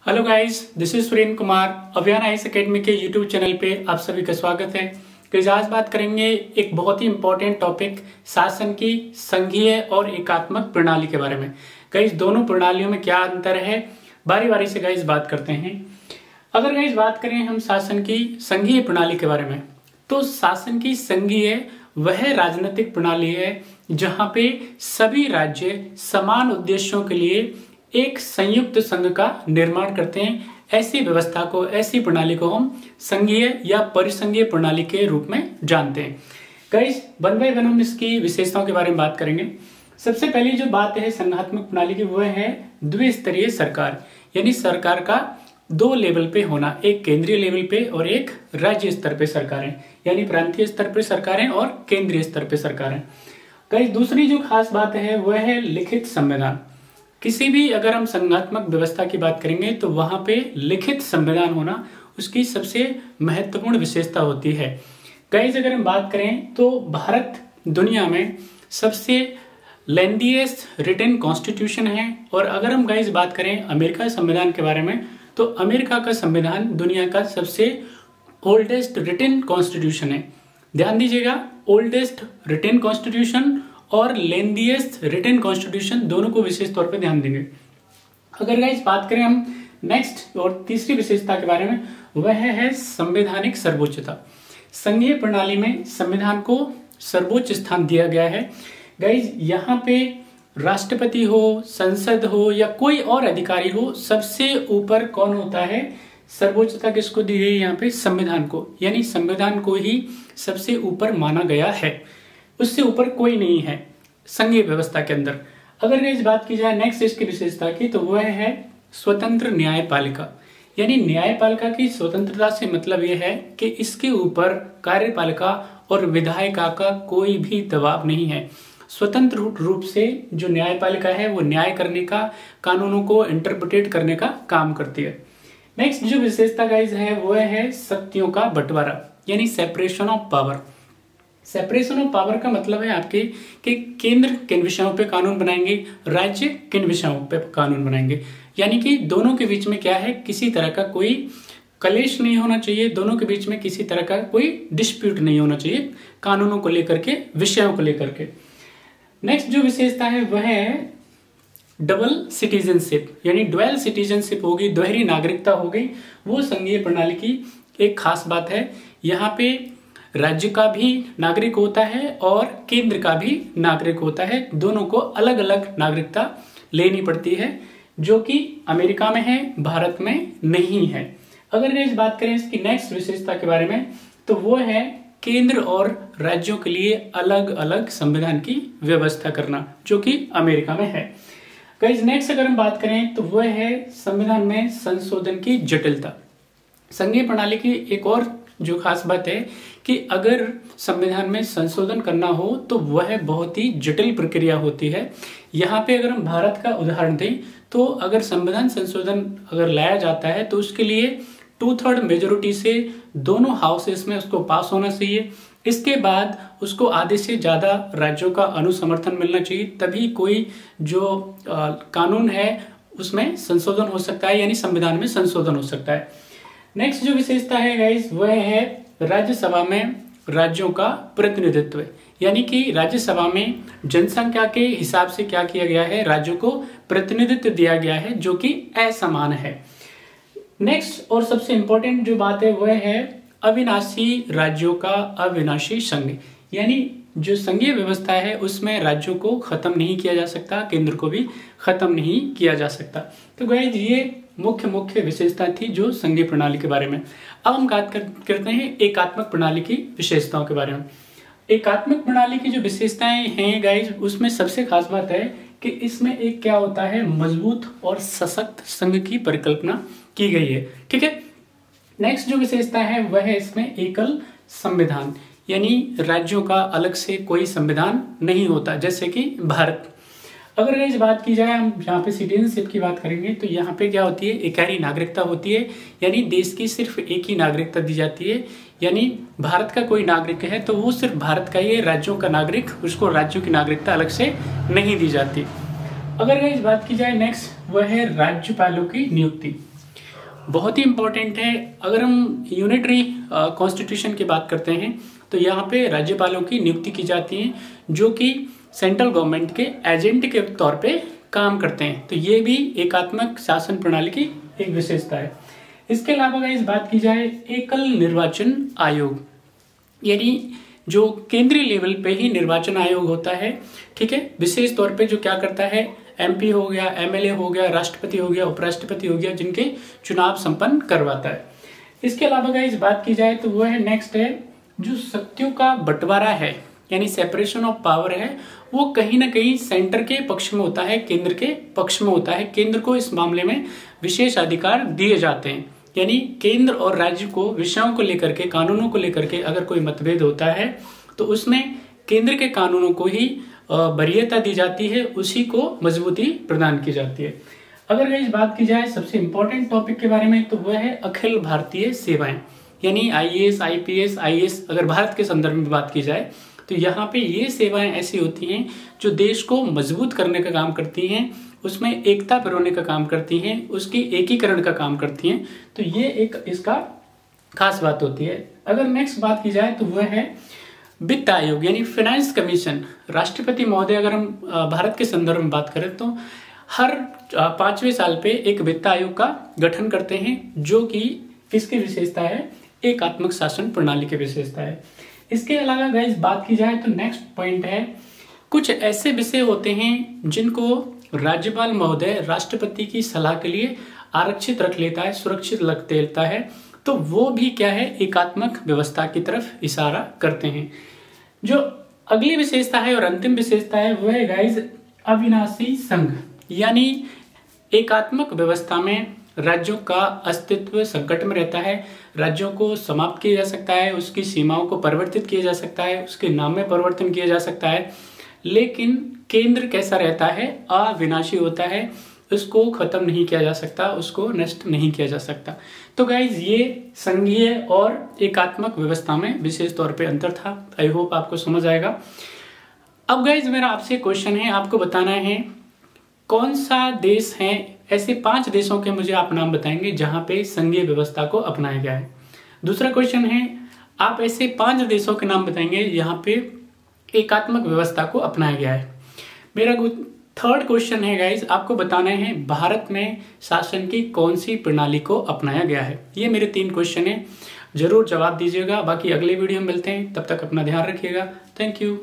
Hello guys, this is Surendra Kumar. अभियान IAS academy के YouTube channel पे आप सभी का स्वागत है। गाइस, आज बात करेंगे एक बहुत ही इंपॉर्टेंट टॉपिक शासन की संघीय और एकात्मक प्रणाली के बारे में। गाइस, दोनों प्रणालियों में क्या अंतर है, बारी बारी से गाइस बात करते हैं। अगर गाइस बात करें हम शासन की संघीय प्रणाली के बारे में, तो शासन की संघीय वह राजनीतिक प्रणाली है जहां पे सभी राज्य समान उद्देश्यों के लिए एक संयुक्त संघ का निर्माण करते हैं। ऐसी व्यवस्था को, ऐसी प्रणाली को हम संघीय या परिसंघीय प्रणाली के रूप में जानते हैं। गाइस, वन बाय वन हम इसकी विशेषताओं के बारे में बात करेंगे। सबसे पहली जो बात है संघात्मक प्रणाली की, वह है द्विस्तरीय सरकार, यानी सरकार का दो लेवल पे होना, एक केंद्रीय लेवल पे और एक राज्य स्तर पे सरकारें, यानी प्रांतीय स्तर पे सरकारें और केंद्रीय स्तर पे सरकारें। गाइस, दूसरी जो खास बात है वह है लिखित संविधान। किसी भी अगर हम संघात्मक व्यवस्था की बात करेंगे तो वहां पे लिखित संविधान होना उसकी सबसे महत्वपूर्ण विशेषता होती है। गाइस, अगर हम बात करें तो भारत दुनिया में सबसे लेंथीएस्ट रिटन कॉन्स्टिट्यूशन है। और अगर हम गाइस बात करें अमेरिका संविधान के बारे में, तो अमेरिका का संविधान दुनिया का सबसे ओल्डेस्ट रिटन कॉन्स्टिट्यूशन है। ध्यान दीजिएगा, ओल्डेस्ट रिटन कॉन्स्टिट्यूशन और लेंथीएस्ट रिटन कॉन्स्टिट्यूशन, दोनों को विशेष तौर पे ध्यान देंगे। अगर गाइस बात करें हम नेक्स्ट और तीसरी विशेषता के बारे में, वह है संवैधानिक सर्वोच्चता। संघीय प्रणाली में संविधान को सर्वोच्च स्थान दिया गया है। गाइस, यहाँ पे राष्ट्रपति हो, संसद हो या कोई और अधिकारी हो, सबसे ऊपर कौन होता है? सर्वोच्चता किसको दी गई? यहाँ पे संविधान को, यानी संविधान को ही सबसे ऊपर माना गया है, उससे ऊपर कोई नहीं है संघीय व्यवस्था के अंदर। अगर इस बात की जाए नेक्स्ट इसकी विशेषता की, तो वह है स्वतंत्र न्यायपालिका। यानी न्यायपालिका की स्वतंत्रता से मतलब यह है कि इसके ऊपर कार्यपालिका और विधायिका का कोई भी दबाव नहीं है। स्वतंत्र रूप से जो न्यायपालिका है वो न्याय करने का, कानूनों को इंटरप्रिटेट करने का काम करती है। नेक्स्ट जो विशेषता गाइज है वह है शक्तियों का बंटवारा, यानी separation of power. Separation of power का मतलब है आपके कि केंद्र किन विषयों पे कानून बनाएंगे, राज्य किन विषयों पे कानून बनाएंगे। यानी कि दोनों के बीच में क्या है, किसी तरह का कोई कलेश नहीं होना चाहिए, दोनों के बीच में किसी तरह का कोई डिस्प्यूट नहीं होना चाहिए कानूनों को लेकर के, विषयों को लेकर के। नेक्स्ट जो विशेषता है वह है डबल सिटीजनशिप, यानी ड्वेल सिटीजनशिप होगी, दोहरी नागरिकता हो गई। वो संघीय प्रणाली की एक खास बात है। यहाँ पे राज्य का भी नागरिक होता है और केंद्र का भी नागरिक होता है, दोनों को अलग अलग नागरिकता लेनी पड़ती है, जो कि अमेरिका में है, भारत में नहीं है। अगर इस बात करें इसकी नेक्स्ट विशेषता के बारे में, तो वो है केंद्र और राज्यों के लिए अलग अलग संविधान की व्यवस्था करना, जो कि अमेरिका में है। गाइस, नेक्स्ट अगर हम बात करें तो वह है संविधान में संशोधन की जटिलता। संघीय प्रणाली की एक और जो खास बात है कि अगर संविधान में संशोधन करना हो तो वह बहुत ही जटिल प्रक्रिया होती है। यहाँ पे अगर हम भारत का उदाहरण दें तो अगर संविधान संशोधन अगर लाया जाता है तो उसके लिए 2/3 मेजोरिटी से दोनों हाउसेस में उसको पास होना चाहिए। इसके बाद उसको आधे से ज्यादा राज्यों का अनुसमर्थन मिलना चाहिए, तभी कोई जो कानून है उसमें संशोधन हो सकता है, यानी संविधान में संशोधन हो सकता है। नेक्स्ट जो विशेषता है गाइस वह है राज्यसभा में राज्यों का प्रतिनिधित्व, यानी कि राज्यसभा में जनसंख्या के हिसाब से क्या किया गया है, राज्यों को प्रतिनिधित्व दिया गया है, जो कि असमान है। नेक्स्ट और सबसे इंपॉर्टेंट जो बात है वह है अविनाशी राज्यों का अविनाशी संघ, यानी जो संघीय व्यवस्था है उसमें राज्यों को खत्म नहीं किया जा सकता, केंद्र को भी खत्म नहीं किया जा सकता। तो गाइस, ये मुख्य विशेषता थी जो संघीय प्रणाली के बारे में। अब हम बात करते हैं एकात्मक प्रणाली की विशेषताओं के बारे में। एकात्मक प्रणाली की जो विशेषताएं हैं गाइस, उसमें सबसे खास बात है कि इसमें एक क्या होता है, मजबूत और सशक्त संघ की परिकल्पना की गई है। ठीक है। नेक्स्ट जो विशेषता है वह है इसमें एकल संविधान, यानी राज्यों का अलग से कोई संविधान नहीं होता, जैसे कि भारत। अगर इस बात की जाए, हम यहाँ पे सिटीजनशिप की बात करेंगे तो यहाँ पे क्या होती है, इकहरी नागरिकता होती है, यानी देश की सिर्फ एक ही नागरिकता दी जाती है। यानी भारत का कोई नागरिक है तो वो सिर्फ भारत का ही है, राज्यों का नागरिक, उसको राज्यों की नागरिकता अलग से नहीं दी जाती। अगर इस बात की जाए नेक्स्ट, वह है राज्यपालों की नियुक्ति। बहुत ही इंपॉर्टेंट है। अगर हम यूनिटरी कॉन्स्टिट्यूशन की बात करते हैं तो यहाँ पे राज्यपालों की नियुक्ति की जाती है जो कि सेंट्रल गवर्नमेंट के एजेंट के तौर पे काम करते हैं। तो ये भी एकात्मक शासन प्रणाली की एक विशेषता है। इसके अलावा अगर इस बात की जाए एकल निर्वाचन आयोग, यानी जो केंद्रीय लेवल पे ही निर्वाचन आयोग होता है, ठीक है, विशेष तौर पे जो क्या करता है, एमपी हो गया, एमएलए हो गया, राष्ट्रपति हो गया, उपराष्ट्रपति हो गया, जिनके चुनाव संपन्न करवाता है। इसके अलावा अगर इस बात की जाए तो वो है नेक्स्ट है जो शक्तियों का बंटवारा है, यानी सेपरेशन ऑफ पावर है, वो कहीं ना कहीं सेंटर के पक्ष में होता है, केंद्र के पक्ष में होता है। केंद्र को इस मामले में विशेष अधिकार दिए जाते हैं, यानी केंद्र और राज्य को विषयों को लेकर के, कानूनों को लेकर के अगर कोई मतभेद होता है तो उसमें केंद्र के कानूनों को ही वरीयता दी जाती है, उसी को मजबूती प्रदान की जाती है। अगर इस बात की जाए सबसे इंपॉर्टेंट टॉपिक के बारे में तो वह है अखिल भारतीय सेवाएं, यानी आईएएस, आईपीएस, आईएएस। अगर भारत के संदर्भ में बात की जाए तो यहाँ पे ये सेवाएं ऐसी होती हैं जो देश को मजबूत करने का काम करती हैं, उसमें एकता पिरोने का काम करती हैं, उसकी एकीकरण का काम करती हैं। तो ये एक इसका खास बात होती है। अगर नेक्स्ट बात की जाए तो वह है वित्त आयोग, यानी फाइनेंस कमीशन। राष्ट्रपति महोदय, अगर हम भारत के संदर्भ में बात करें तो हर 5वें साल पे एक वित्त आयोग का गठन करते हैं, जो कि किसकी विशेषता है, एकात्मक शासन प्रणाली की विशेषता है। इसके अलावा अगर इस बात की जाए तो नेक्स्ट पॉइंट है कुछ ऐसे विषय होते हैं जिनको राज्यपाल महोदय राष्ट्रपति की सलाह के लिए आरक्षित रख लेता है, सुरक्षित रख देता है, तो वो भी क्या है, एकात्मक व्यवस्था की तरफ इशारा करते हैं। जो अगली विशेषता है और अंतिम विशेषता है वह है गाइस अविनाशी संघ, यानी एकात्मक व्यवस्था में राज्यों का अस्तित्व संकट में रहता है, राज्यों को समाप्त किया जा सकता है, उसकी सीमाओं को परिवर्तित किया जा सकता है, उसके नाम में परिवर्तन किया जा सकता है, लेकिन केंद्र कैसा रहता है, अविनाशी होता है, उसको खत्म नहीं किया जा सकता, उसको नष्ट नहीं किया जा सकता। तो गाइज ये संघीय और एकात्मक व्यवस्था में विशेष तौर पे अंतर था। आई होप आपको समझ आएगा। अब गाइज मेरा आपसे क्वेश्चन है, आपको बताना है कौन सा देश है, ऐसे 5 देशों के मुझे आप नाम बताएंगे जहां पे संघीय व्यवस्था को अपनाया गया है। दूसरा क्वेश्चन है आप ऐसे 5 देशों के नाम बताएंगे यहाँ पे एकात्मक व्यवस्था को अपनाया गया है। मेरा थर्ड क्वेश्चन है गाइज, आपको बताना है भारत में शासन की कौन सी प्रणाली को अपनाया गया है। ये मेरे 3 क्वेश्चन है, जरूर जवाब दीजिएगा। बाकी अगले वीडियो में मिलते हैं, तब तक अपना ध्यान रखिएगा। Thank you.